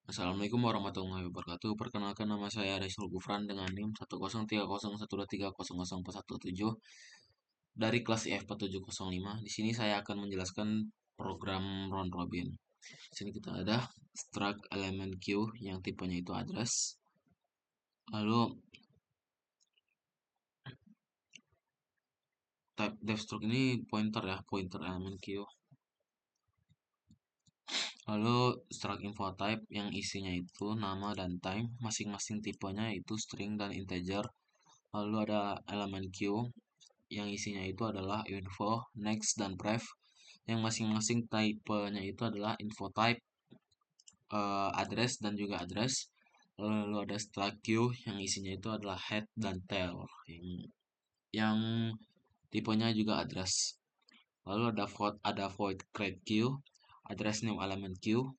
Assalamualaikum warahmatullahi wabarakatuh. Perkenalkan nama saya Rizal Gufran dengan NIM 1030123004117 dari kelas IF4705. Di sini saya akan menjelaskan program round robin. Di sini kita ada struct element queue yang tipenya itu address. Lalu type def struct ini pointer ya, pointer element queue. Lalu struct info type yang isinya itu nama dan time, masing-masing tipenya itu string dan integer. Lalu ada elemen queue yang isinya itu adalah info, next, dan pref, yang masing-masing type-nya itu adalah info type, address, dan juga address. Lalu ada struct queue yang isinya itu adalah head dan tail, yang tipenya juga address. Lalu ada void create queue, address name element queue,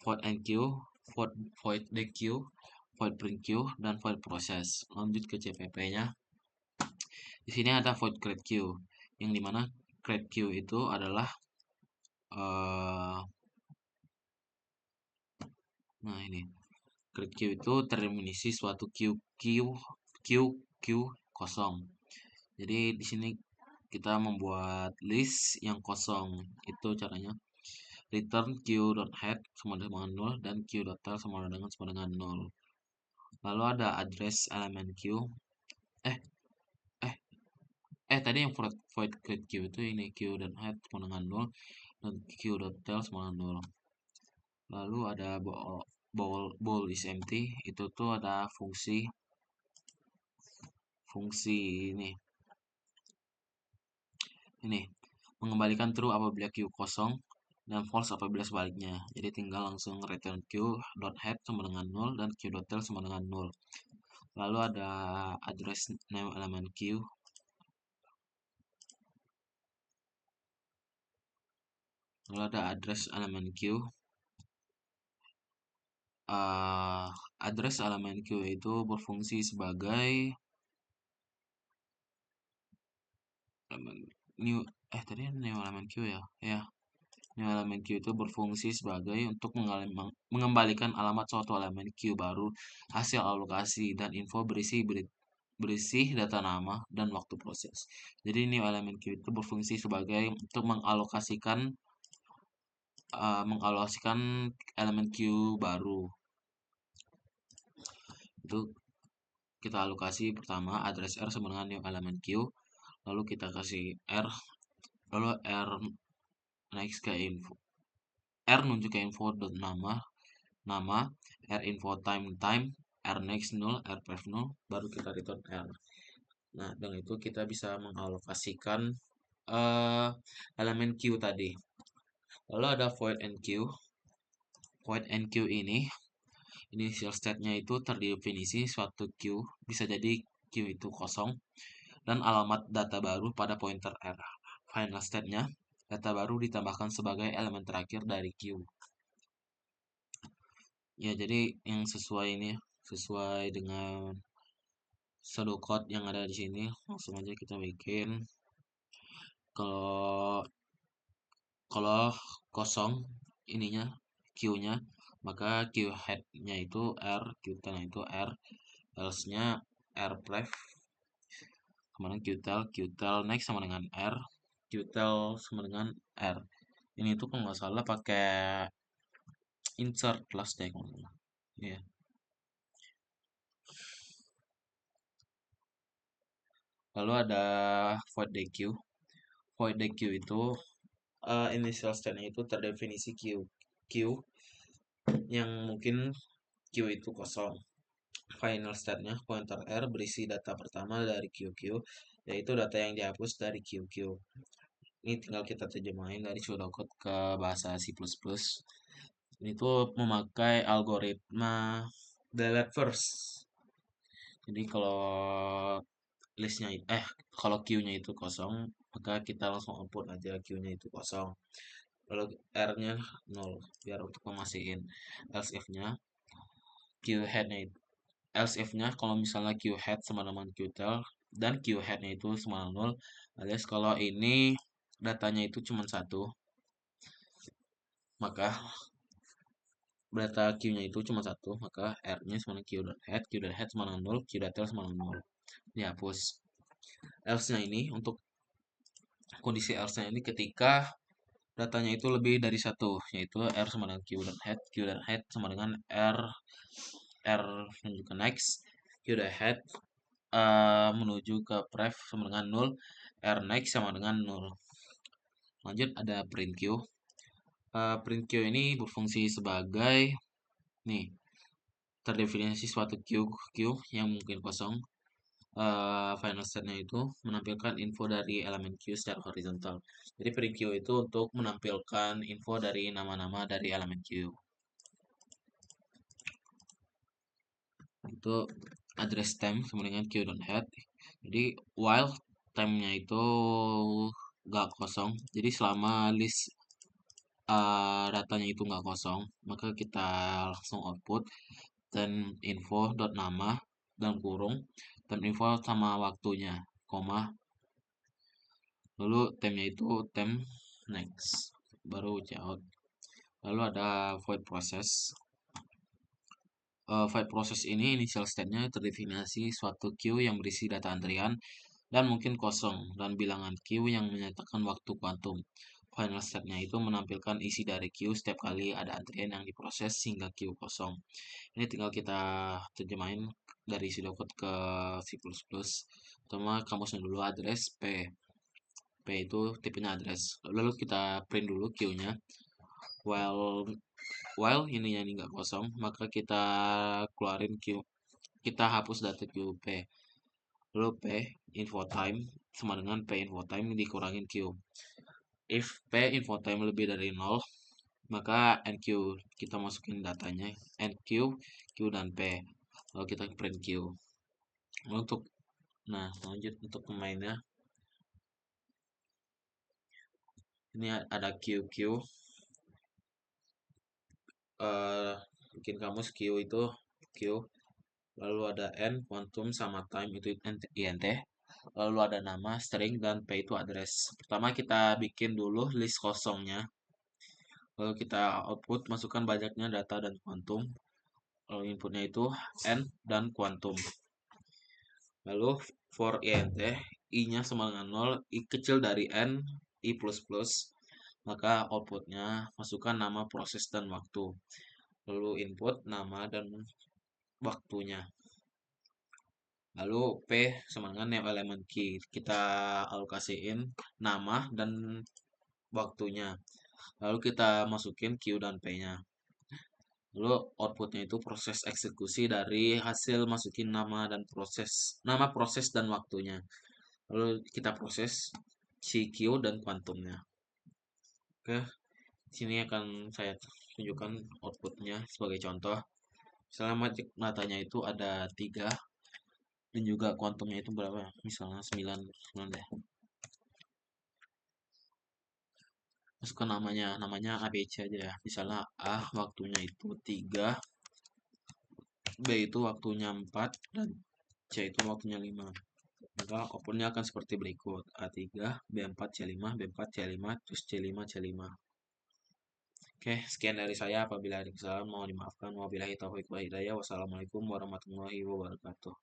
void end queue, void deck queue, void print queue, dan void process. Lanjut ke CPP-nya. Di sini ada void create queue, yang dimana create queue itu adalah nah ini create queue itu terdefinisi suatu queue kosong. Jadi di sini kita membuat list yang kosong. Itu caranya return queue.head sama dengan 0 dan queue.tail sama dengan 0. Lalu ada address elemen queue. Eh eh tadi yang void create queue itu ini queue.head sama dengan 0 dan queue.tail sama dengan 0. Lalu ada bool is empty, itu tuh ada fungsi ini mengembalikan true apabila queue kosong dan false apabila sebaliknya. Jadi tinggal langsung return queue.head sama dengan 0 dan queue.tail sama dengan 0. Lalu ada address name element queue. Lalu ada address element queue. Address elemen queue itu berfungsi sebagai new tadi new elemen queue ya. Ya, new elemen queue itu berfungsi sebagai untuk mengembalikan alamat suatu elemen queue baru, hasil alokasi, dan info berisi data nama dan waktu proses. Jadi new elemen queue itu berfungsi sebagai untuk mengalokasikan elemen queue baru. Itu kita alokasi pertama address R sama dengan new element queue, lalu kita kasih R, lalu R next ke info, R nunjuk ke info nama, R info time, R next 0, R pref 0, baru kita return R. Nah, dengan itu kita bisa mengalokasikan elemen queue tadi. Lalu ada void and queue. Void and queue ini initial state-nya itu terdefinisi suatu queue, bisa jadi queue itu kosong dan alamat data baru pada pointer R. Final state-nya data baru ditambahkan sebagai elemen terakhir dari queue. Ya, jadi yang sesuai dengan pseudocode yang ada di sini. Langsung aja kita bikin. Kalau kalau kosong ininya queue-nya, maka queue head-nya itu R, queue tail-nya itu R, else-nya R pref, kemudian queue tail next sama dengan R, queue tail sama dengan R. Ini tuh kalau nggak salah pakai insert class deh kalau nggak salah. Iya. Lalu ada void deq. Void deq itu initial state-nya itu terdefinisi queue yang mungkin queue itu kosong. Final state-nya pointer R berisi data pertama dari QQ, yaitu data yang dihapus dari QQ. Ini tinggal kita terjemahin dari pseudocode ke bahasa C++. Ini tuh memakai algoritma delete first. Jadi kalau queue-nya itu kosong, maka kita langsung output aja queue-nya itu kosong. Lalu R-nya 0 biar untuk memastikan. Else if-nya queue head-nya itu else if-nya kalau misalnya Q head sama dengan Q tail dan Q head-nya itu sama dengan 0, alias kalau ini datanya itu cuma satu, maka data Q-nya itu cuma satu, maka R-nya sama dengan Q dot head sama dengan 0, Q dot tail sama dengan 0. Dihapus. Else-nya ini, untuk kondisi else-nya ini ketika datanya itu lebih dari satu, yaitu R sama dengan Q dot head sama dengan R menuju ke next, Q dot head menuju ke pref sama dengan 0, R next sama dengan 0. Lanjut ada print Q. Print Q ini berfungsi sebagai, nih, terdefinisi suatu Q yang mungkin kosong. Final state-nya itu menampilkan info dari elemen Q secara horizontal. Jadi print Q itu untuk menampilkan info dari nama-nama dari elemen Q. Itu address time sama dengan Q.head. Jadi while time-nya itu nggak kosong. Jadi selama list datanya itu nggak kosong, maka kita langsung output dan info dot nama dan kurung dan info sama waktunya, koma, lalu temnya itu tem next, baru cout. Lalu ada void process. Void process ini initial state-nya terdefinisi suatu queue yang berisi data antrian dan mungkin kosong dan bilangan queue yang menyatakan waktu kuantum. Final state-nya itu menampilkan isi dari queue setiap kali ada antrian yang diproses hingga queue kosong. Ini tinggal kita terjemahin dari pseudocode ke C++. Pertama kamusnya dulu address P. P itu tipenya address. Lalu kita print dulu queue-nya. While ininya ini nggak kosong, maka kita keluarin Q. Kita hapus data Q P. Lalu P info time sama dengan P info time dikurangin Q. If P info time lebih dari 0, maka NQ kita masukin datanya, NQ, Q dan P. Lalu kita print Q. Untuk lanjut untuk pemainnya. Ini ada QQ. Bikin kamus Q itu Q. Lalu ada N, quantum sama time itu INT. Lalu ada nama, string, dan P itu address. Pertama kita bikin dulu list kosongnya. Lalu kita output, masukkan banyaknya data dan quantum. Lalu inputnya itu N dan quantum. Lalu for INT, I-nya sama dengan 0, I kecil dari N, I plus plus. Maka outputnya masukkan nama, proses, dan waktu. Lalu input, nama, dan waktunya. Lalu P sama dengan name elemen key. Kita alokasiin nama dan waktunya. Lalu kita masukin Q dan P-nya. Lalu outputnya itu proses eksekusi dari hasil masukin nama proses dan waktunya. Lalu kita proses si Q dan kuantumnya. Oke, sini akan saya tunjukkan outputnya sebagai contoh. Misalnya matanya itu ada 3 dan juga kuantumnya itu berapa? Misalnya 9 deh. Masukkan namanya ABC aja ya. Misalnya A waktunya itu 3, B itu waktunya 4, dan C itu waktunya 5. Maka outputnya akan seperti berikut: A3, B4, C5, B4, C5, terus C5, C5. Oke, sekian dari saya. Apabila ada kesalahan mohon dimaafkan. Wabillahi taufiq wal hidayah. Wassalamualaikum warahmatullahi wabarakatuh.